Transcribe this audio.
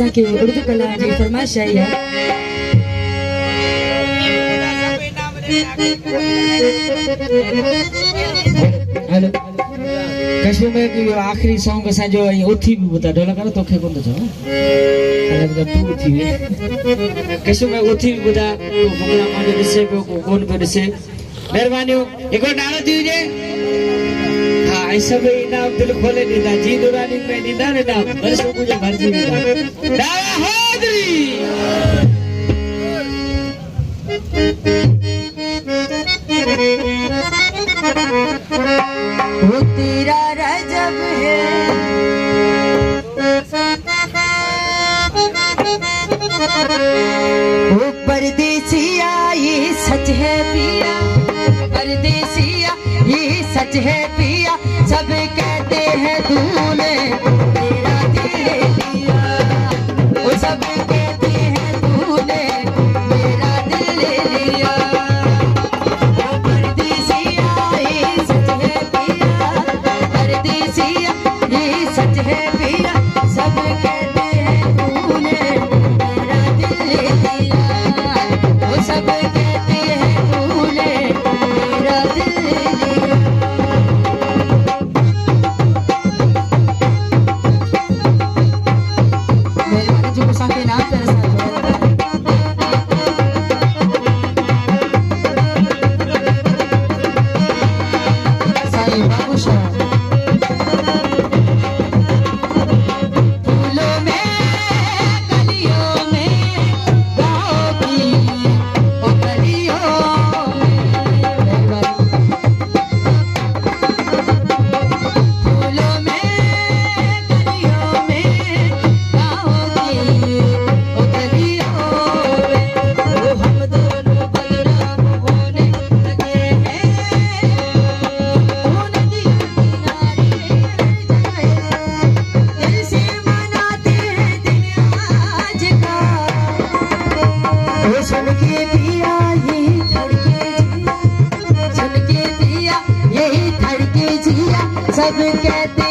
असांखे उर्दू कलाम जी फरमाइश आई है। हेलो कश्मीर में जो आखिरी सॉन्ग असांजो उथी भी ॿुधा ढोला करो तोखे कोन थो चवां तू उथी वे कश्मीर में उथी भी ॿुधा को प्रोग्राम जो ॾिसे पियो को कोन पियो ॾिसे महिरबानियूं हिकिड़ो नारो थी हुजे हाँ ऐसा भी इनाम दिल खोले ॾींदा जी दुरानी में ॾींदा न इनाम बस मुंहिंजो भरिजी वेंदा दावा हाज़री वो तेरा रजब है वो परदेसिया ये सच है पिया परदेसिया ये सच है पिया सब कहते हैं तूने मेरा दिल ले लिया वो सब कहते हैं तूने मेरा दिल ले लिया सब कहते